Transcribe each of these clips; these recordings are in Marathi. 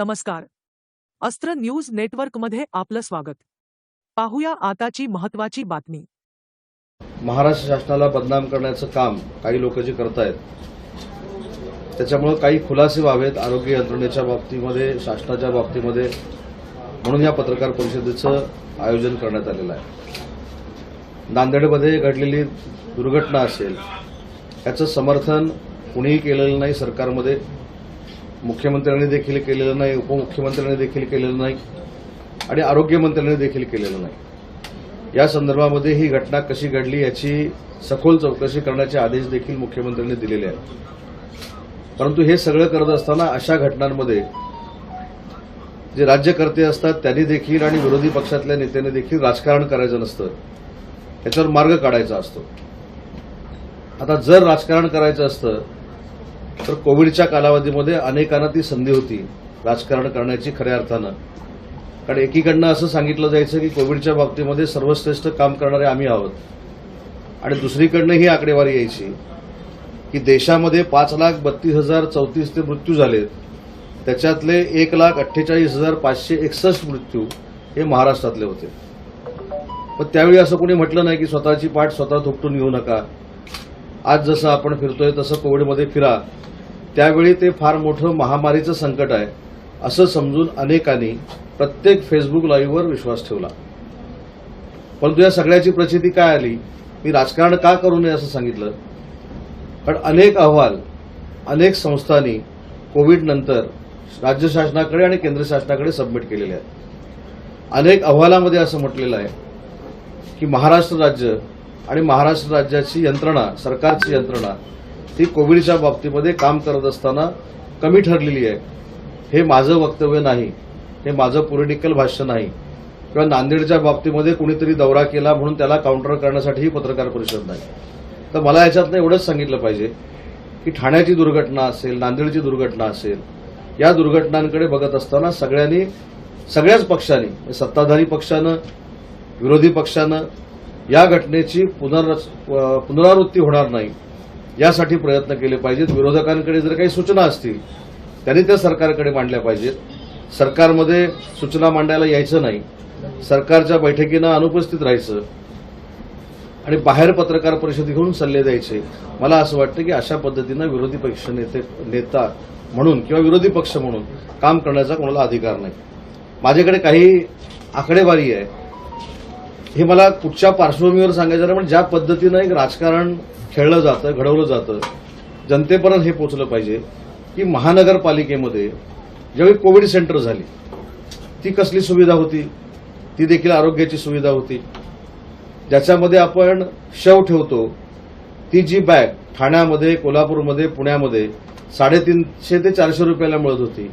नमस्कार. अस्त्र न्यूज नेटवर्कमध्ये आपलं स्वागत. पाहूया आताची महत्त्वाची बातमी. महाराष्ट्र शासनाला बदनाम करण्याचं काम काही लोक जे करतायत त्याच्यामुळे काही खुलासे व्हावेत आरोग्य यंत्रणेच्या बाबतीमध्ये, शासनाच्या बाबतीमध्ये, म्हणून या पत्रकार परिषदेचं आयोजन करण्यात आलेलं आहे. नांदेडमध्ये घडलेली दुर्घटना असेल याचं समर्थन कुणीही केलेलं नाही. सरकारमध्ये मुख्यमंत्र्यांनी देखील केलेलं नाही, उपमुख्यमंत्र्यांनी देखील केलेलं नाही आणि आरोग्यमंत्र्यांनी देखील केलेलं नाही. या संदर्भामध्ये ही घटना कशी घडली याची सखोल चौकशी करण्याचे आदेश देखील मुख्यमंत्र्यांनी दिलेले आहेत. परंतु हे सगळं करत असताना अशा घटनांमध्ये जे राज्यकर्ते असतात त्यांनी देखील आणि विरोधी पक्षातल्या नेत्यांनी देखील राजकारण करायचं नसतं, याच्यावर मार्ग काढायचा असतो. आता जर राजकारण करायचं असतं तर कोविडच्या कालावधीमध्ये अनेकांना ती संधी होती राजकारण करण्याची खऱ्या अर्थानं. कारण एकीकडनं असं सांगितलं जायचं की कोविडच्या बाबतीमध्ये सर्वश्रेष्ठ काम करणारे आम्ही आहोत आणि दुसरीकडनं ही आकडेवारी यायची की देशामध्ये 5,32,034 ते मृत्यू झालेत, त्याच्यातले 1,48,561 मृत्यू हे महाराष्ट्रातले होते. पण त्यावेळी असं कोणी म्हटलं नाही की स्वतःची पाठ स्वतः थोपटून घेऊ नका, आज जसं आपण फिरतोय तसं कोविडमध्ये फिरा. त्यावेळी ते फार मोठं महामारीचं संकट आहे असं समजून अनेकांनी प्रत्येक फेसबुक लाईव्हवर विश्वास ठेवला. परंतु या सगळ्याची प्रचिती काय आली? मी राजकारण का करू नये असं सांगितलं. कारण अनेक अहवाल अनेक संस्थांनी कोविड नंतर राज्य शासनाकडे आणि केंद्र शासनाकडे सबमिट केलेले आहेत. अनेक अहवालामध्ये असं म्हटलेलं आहे की महाराष्ट्र राज्य आणि महाराष्ट्र राज्याची यंत्रणा, सरकारची यंत्रणा ही कोविडच्या बाबतीमध्ये काम करत असताना कमी ठरलेली आहे. हे माझं वक्तव्य नाही, हे माझं पॉलिटिकल भाष्य नाही किंवा नांदेडच्या बाबतीमध्ये कुणीतरी दौरा केला म्हणून त्याला काउंटर करण्यासाठी ही पत्रकार परिषद नाही. तर मला याच्यातनं एवढंच सांगितलं पाहिजे की ठाण्याची दुर्घटना असेल, नांदेडची दुर्घटना असेल, या दुर्घटनांकडे बघत असताना सगळ्यांनी, सगळ्याच पक्षांनी, सत्ताधारी पक्षानं, विरोधी पक्षानं या घटनेची पुनरावृत्ती होणार नाही यासाठी प्रयत्न केले पाहिजेत. विरोधकांकडे जर काही सूचना असतील त्यांनी त्या सरकारकडे मांडल्या पाहिजेत. सरकारमध्ये सूचना मांडायला यायचं नाही, सरकारच्या बैठकींना अनुपस्थित राहायचं आणि बाहेर पत्रकार परिषद घेऊन सल्ले द्यायचे. मला असं वाटतं की अशा पद्धतीनं विरोधी पक्ष नेता म्हणून किंवा विरोधी पक्ष म्हणून काम करण्याचा कोणाला अधिकार नाही. माझ्याकडे काही आकडेवारी आहे, हे मला कुठच्या पार्श्वभूमीवर सांगायचं नाही, पण ज्या पद्धतीनं एक राजकारण खेळलं जातं, घडवलं जातं, जनतेपर्यंत हे पोचलं पाहिजे की महानगरपालिकेमध्ये ज्यावेळी कोविड सेंटर झाली ती कसली सुविधा होती? ती देखील आरोग्याची सुविधा होती. ज्याच्यामध्ये आपण शव ठेवतो ती जी बॅग ठाण्यामध्ये, कोल्हापूरमध्ये, पुण्यामध्ये 350 ते 400 रुपयाला मिळत होती,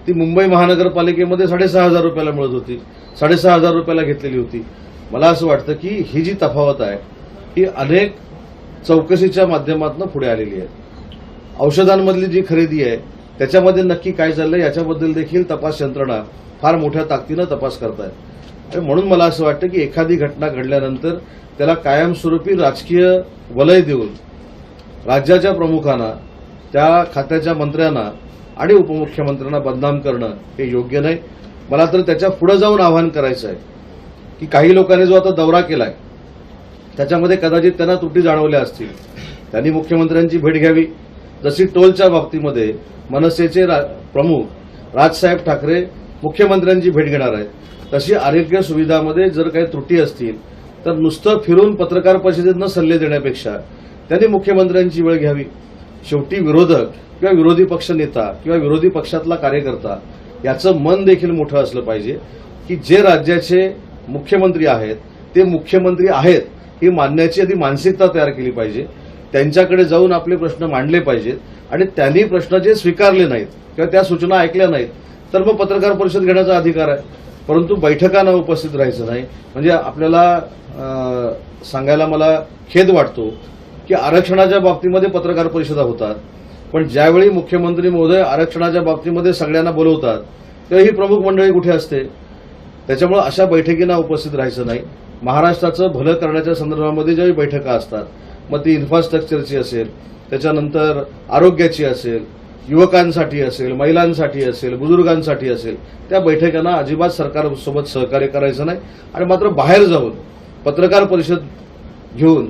ती मुंबई महानगरपालिकेमध्ये 6,500 रुपयाला मिळत होती, 6,500 रुपयाला घेतलेली होती. मला असं वाटतं की ही जी तफावत आहे ही अनेक चौकशीच्या माध्यमातून पुढे आलेली आहे. औषधांमधली जी खरेदी आहे त्याच्यामध्ये नक्की काय चाललंय याच्याबद्दल देखील तपास यंत्रणा फार मोठ्या ताकदीनं तपास करतायत. म्हणून मला असं वाटतं की एखादी घटना घडल्यानंतर त्याला कायमस्वरूपी राजकीय वलय देऊन राज्याच्या प्रमुखांना, त्या खात्याच्या मंत्र्यांना आणि उपमुख्यमंत्र्यांना बदनाम करणं हे योग्य नाही. मला तर त्याच्या पुढे जाऊन आवाहन करायचं आहे की काही लोकांनी जो आता दौरा केलाय त्याच्यामध्ये कदाचित त्यांना त्रुटी जाणवल्या असतील, त्यांनी मुख्यमंत्र्यांची भेट घ्यावी. जशी टोलच्या बाबतीमध्ये मनसेचे प्रमुख राजसाहेब ठाकरे मुख्यमंत्र्यांची भेट घेणार आहेत, तशी आरोग्य सुविधामध्ये जर काही त्रुटी असतील तर नुसतं फिरून पत्रकार परिषदेतनं सल्ले देण्यापेक्षा त्यांनी मुख्यमंत्र्यांची वेळ घ्यावी. शेवटी विरोधक किंवा विरोधी पक्ष नेता किंवा विरोधी पक्षातला कार्यकर्ता याचं मन देखील मोठं असलं पाहिजे की जे राज्याचे मुख्यमंत्री आहेत ते मुख्यमंत्री आहेत ही मानण्याची आधी मानसिकता तयार केली पाहिजे. त्यांच्याकडे जाऊन आपले प्रश्न मांडले पाहिजेत आणि त्यांनी प्रश्न जे स्वीकारले नाहीत किंवा त्या सूचना ऐकल्या नाहीत तर मग पत्रकार परिषद घेण्याचा अधिकार आहे. परंतु बैठकांना उपस्थित राहायचं नाही. म्हणजे आपल्याला सांगायला मला खेद वाटतो की आरक्षणाच्या बाबतीमध्ये पत्रकार परिषदा होतात, पण ज्यावेळी मुख्यमंत्री महोदय आरक्षणाच्या बाबतीमध्ये सगळ्यांना बोलवतात तेव्हा ही प्रमुख मंडळी कुठे असते? त्याच्यामुळे अशा बैठकींना उपस्थित राहायचं नाही. महाराष्ट्राचं भलं करण्याच्या संदर्भामध्ये ज्यावेळी बैठका असतात, मग ती इन्फ्रास्ट्रक्चरची असेल, त्याच्यानंतर आरोग्याची असेल, युवकांसाठी असेल, महिलांसाठी असेल, बुजुर्गांसाठी असेल, त्या बैठकांना अजिबात सरकारसोबत सहकार्य करायचं नाही आणि मात्र बाहेर जाऊन पत्रकार परिषद घेऊन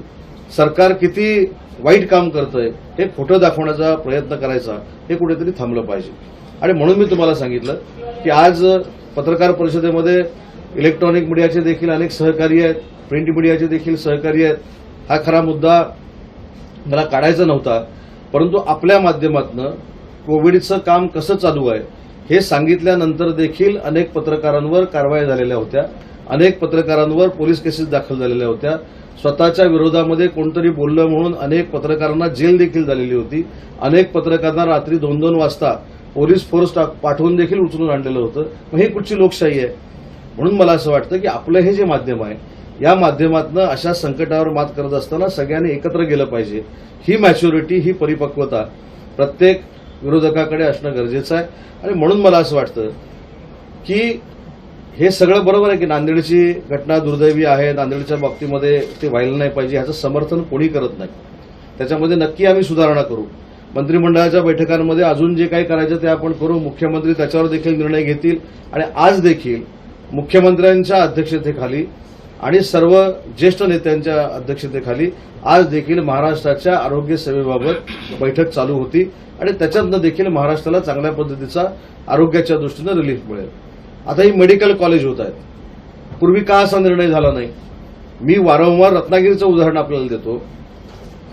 सरकार किती वाईट काम करतंय हे खोटं दाखवण्याचा प्रयत्न करायचा हे कुठेतरी थांबलं पाहिजे. आणि म्हणून मी तुम्हाला सांगितलं की आज पत्रकार परिषदेमध्ये इलेक्ट्रॉनिक मीडियाचे देखील अनेक सहकारी आहेत, प्रिंट मीडियाचे देखील सहकारी आहेत. हा खरा मुद्दा मला काढायचा नव्हता, परंतु आपल्या माध्यमातून कोविडचं काम कसं चालू आहे हे सांगितल्यानंतर देखील अनेक पत्रकारांवर कारवाई झालेल्या होत्या, अनेक पत्रकारांवर पोलीस केसेस दाखल झालेल्या होत्या. स्वतःच्या विरोधामध्ये कोणतरी बोललं म्हणून अनेक पत्रकारांना जेल देखील झालेली होती. अनेक पत्रकारांना रात्री 2-2 वाजता पोलीस फोर्स पाठवून देखील उचलून आणलेलं होतं. मग ही कुठची लोकशाही आहे? म्हणून मला असं वाटतं की आपलं हे जे माध्यम आहे या माध्यमातून अशा संकटावर मात करत असताना सगळ्यांनी एकत्र गेलं पाहिजे. ही मॅच्युरिटी, ही परिपक्वता प्रत्येक विरोधकाकडे असणं गरजेचं आहे. आणि म्हणून मला असं वाटतं की हे सगळं बरोबर आहे की नांदेडची घटना दुर्दैवी आहे, नांदेडच्या बाबतीमध्ये ते व्हायला नाही पाहिजे, ह्याचं समर्थन कोणी करत नाही. त्याच्यामध्ये नक्की आम्ही सुधारणा करू. मंत्रिमंडळाच्या बैठकांमध्ये अजून जे काही करायचं ते आपण करू. मुख्यमंत्री त्याच्यावर देखील निर्णय घेतील आणि आज देखील मुख्यमंत्र्यांच्या अध्यक्षतेखाली आणि सर्व ज्येष्ठ नेत्यांच्या अध्यक्षतेखाली आज देखील महाराष्ट्राच्या आरोग्य सेवेबाबत बैठक चालू होती आणि त्याच्यातनं देखील महाराष्ट्राला चांगल्या पद्धतीचा आरोग्याच्या दृष्टीनं रिलीफ मिळेल. आता ही मेडिकल कॉलेज होत आहेत. पूर्वी का असा निर्णय झाला नाही? मी वारंवार रत्नागिरीचं उदाहरण आपल्याला देतो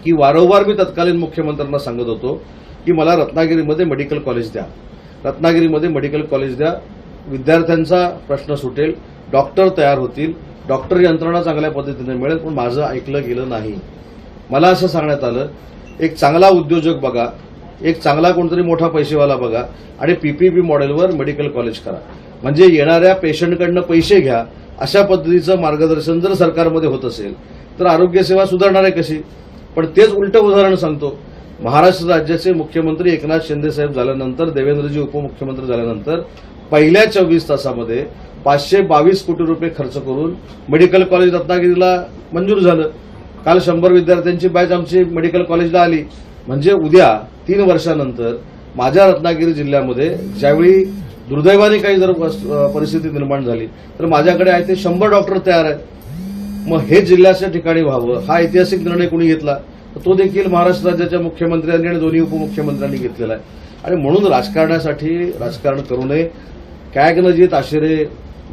की वारंवार मी तत्कालीन मुख्यमंत्र्यांना सांगत होतो की मला रत्नागिरीमध्ये मेडिकल कॉलेज द्या, रत्नागिरीमध्ये मेडिकल कॉलेज द्या, विद्यार्थ्यांचा प्रश्न सुटेल, डॉक्टर तयार होतील, डॉक्टर यंत्रणा चांगल्या पद्धतीने मिळेल. पण माझं ऐकलं गेलं नाही. मला असं सांगण्यात आलं एक चांगला उद्योजक बघा, एक चांगला कोणतरी मोठा पैसेवाला बघा आणि पीपीपी मॉडेलवर मेडिकल कॉलेज करा, म्हणजे येणाऱ्या पेशंटकडनं पैसे घ्या. अशा पद्धतीचं मार्गदर्शन जर सरकारमध्ये होत असेल तर आरोग्य सेवा सुधारणार आहे कशी? पण तेच उलटं उदाहरण सांगतो. महाराष्ट्र राज्याचे मुख्यमंत्री एकनाथ शिंदे साहेब झाल्यानंतर, देवेंद्रजी उपमुख्यमंत्री झाल्यानंतर पहिल्या 24 तासामध्ये 522 कोटी रुपये खर्च करून मेडिकल कॉलेज रत्नागिरीला मंजूर झालं. काल 100 विद्यार्थ्यांची बॅच आमची मेडिकल कॉलेजला आली. म्हणजे उद्या 3 वर्षानंतर माझ्या रत्नागिरी जिल्ह्यामध्ये ज्यावेळी दुर्दैवाने काही जर परिस्थिती निर्माण झाली तर माझ्याकडे आहे ते 100 डॉक्टर तयार आहेत. मग हे जिल्ह्याच्या ठिकाणी व्हावं हा ऐतिहासिक निर्णय कोणी घेतला? तो देखील महाराष्ट्र राज्याच्या मुख्यमंत्र्यांनी आणि दोन्ही उपमुख्यमंत्र्यांनी घेतलेला आहे. आणि म्हणून राजकारणासाठी राजकारण करू नये. कॅगनं जी ताशेरे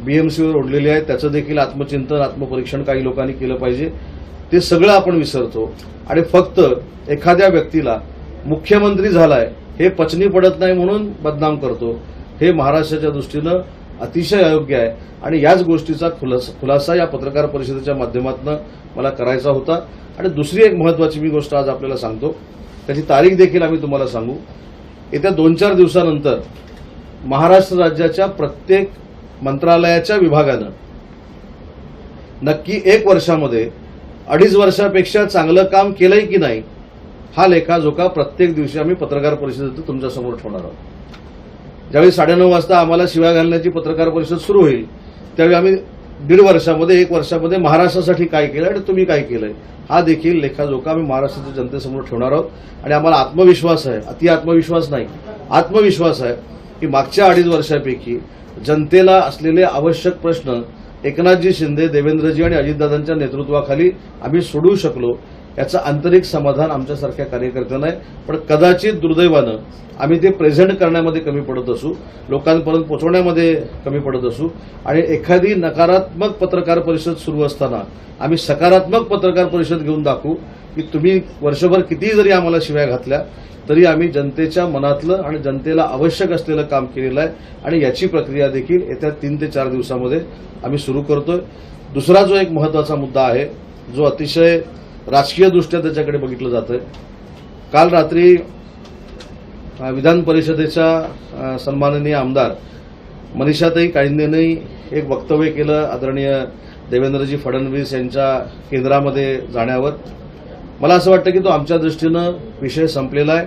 बीएमसीवर ओढलेली आहेत त्याचं देखील आत्मचिंतन, आत्मपरीक्षण काही लोकांनी केलं पाहिजे. ते सगळं आपण विसरतो आणि फक्त एखाद्या व्यक्तीला मुख्यमंत्री झालाय हे पचनी पडत नाही म्हणून बदनाम करतो. हे महाराष्ट्राच्या दृष्टीनं अतिशय अयोग्य आहे आणि याच गोष्टीचा खुलासा या पत्रकार परिषदेच्या माध्यमातून मला करायचा होता. आणि दुसरी एक महत्वाची मी गोष्ट आज आपल्याला सांगतो, त्याची तारीख देखील आम्ही तुम्हाला सांगू. येत्या 2-4 दिवसानंतर महाराष्ट्र राज्याच्या प्रत्येक मंत्रालयाच्या विभागानं नक्की 1 वर्षामध्ये 2.5 वर्षापेक्षा चांगलं काम केलंय की नाही हा लेखाजोखा प्रत्येक दिवशी आम्ही पत्रकार परिषदेत तुमच्यासमोर ठेवणार आहोत. ज्यावेळी 9:30 वाजता आम्हाला शिव्या घालण्याची पत्रकार परिषद सुरू होईल त्यावेळी आम्ही 1.5 वर्षामध्ये 1 वर्षामध्ये महाराष्ट्रासाठी काय केलं आणि तुम्ही काय केलंय हा देखील लेखाजोखा आम्ही महाराष्ट्राच्या जनतेसमोर ठेवणार आहोत. आणि आम्हाला आत्मविश्वास आहे, अति आत्मविश्वास नाही, आत्मविश्वास आहे की मागच्या 2.5 वर्षापैकी जनतेला असलेले आवश्यक प्रश्न एकनाथजी शिंदे, देवेंद्रजी आणि अजितदादांच्या नेतृत्वाखाली आम्ही सोडवू शकलो. याचं आंतरिक समाधान आमच्यासारख्या कार्यकर्त्यांना आहे. पण कदाचित दुर्दैवानं आम्ही ते प्रेझेंट करण्यामध्ये कमी पडत असू, लोकांपर्यंत पोहोचवण्यामध्ये कमी पडत असू आणि एखादी नकारात्मक पत्रकार परिषद सुरू असताना आम्ही सकारात्मक पत्रकार परिषद घेऊन दाखवू की तुम्ही वर्षभर कितीही जरी आम्हाला शिव्या घातल्या तरी आम्ही जनतेच्या मनातलं आणि जनतेला आवश्यक असलेलं काम केलेलं आहे आणि याची प्रक्रिया देखील येत्या 3 ते 4 दिवसामध्ये आम्ही सुरू करतोय. दुसरा जो एक महत्वाचा मुद्दा आहे जो अतिशय राजकीय दृष्ट्या त्याच्याकडे बघितलं जातंय, काल रात्री विधान परिषदेच्या सन्माननीय आमदार मनीषाताई कायंदेंनी एक वक्तव्य केलं आदरणीय देवेंद्रजी फडणवीस यांच्या केंद्रामध्ये जाण्यावर. मला असं वाटतं की तो आमच्या दृष्टीनं विषय संपलेला आहे,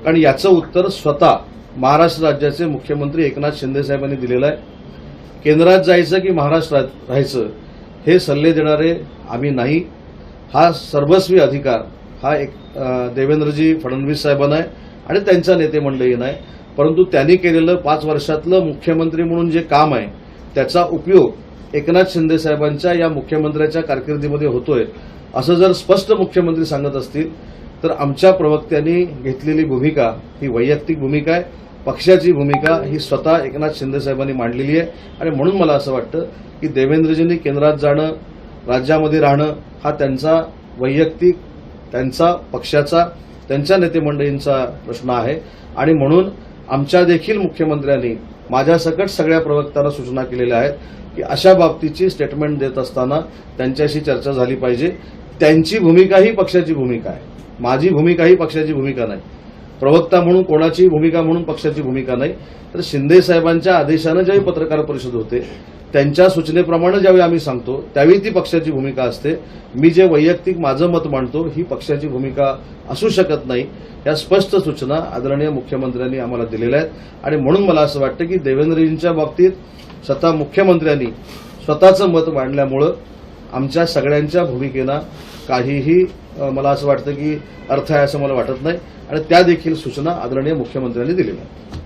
कारण याचं उत्तर स्वतः महाराष्ट्र राज्याचे मुख्यमंत्री एकनाथ शिंदे साहेबांनी दिलेलं आहे. केंद्रात जायचं की महाराष्ट्रात राहायचं हे सल्ले देणारे आम्ही नाही. हा सर्वस्वी अधिकार हा एक देवेंद्रजी फडणवीस साहेबांना आहे आणि त्यांच्या नेते मंडळी नाही, परंतु त्यांनी केलेलं 5 वर्षातलं मुख्यमंत्री म्हणून जे काम आहे त्याचा उपयोग एकनाथ शिंदे साहेबांच्या या मुख्यमंत्र्याच्या कारकिर्दीमध्ये होतोय असं जर स्पष्ट मुख्यमंत्री सांगत असतील तर आमच्या प्रवक्त्यांनी घेतलेली भूमिका ही वैयक्तिक भूमिका आहे, पक्षाची भूमिका ही स्वतः एकनाथ शिंदे साहेबांनी मांडलेली आहे. आणि म्हणून मला असं वाटतं की देवेंद्रजींनी केंद्रात जाणं, राज्यामध्ये राहणं हा त्यांचा वैयक्तिक, त्यांचा पक्षाचा, त्यांच्या नेतेमंडळींचा प्रश्न आहे. आणि म्हणून आमच्या देखील मुख्यमंत्र्यांनी माझ्यासकट सगळ्या प्रवक्त्यांना सूचना केलेल्या आहेत की अशा बाबतीची स्टेटमेंट देत असताना त्यांच्याशी चर्चा झाली पाहिजे. त्यांची भूमिका ही पक्षाची भूमिका आहे, माझी भूमिका ही पक्षाची भूमिका नाही, प्रवक्ता म्हणून कोणाची भूमिका म्हणून पक्षाची भूमिका नाही. तर शिंदे साहेबांच्या आदेशानं ज्यावेळी पत्रकार परिषद होते त्यांच्या सूचनेप्रमाणे ज्यावेळी आम्ही सांगतो त्यावेळी ती पक्षाची भूमिका असते. मी जे वैयक्तिक माझं मत मांडतो ही पक्षाची भूमिका असू शकत नाही. या स्पष्ट सूचना आदरणीय मुख्यमंत्र्यांनी आम्हाला दिलेल्या आहेत. आणि म्हणून मला असं वाटतं की देवेंद्रजींच्या बाबतीत स्वतः मुख्यमंत्र्यांनी स्वतःचं मत मांडल्यामुळं आमच्या सगळ्यांच्या भूमिकेला काहीही मला असं वाटतं की अर्थ आहे असं मला वाटत नाही. आणि त्या देखील सूचना आदरणीय मुख्यमंत्र्यांनी दिलेल्या आहेत.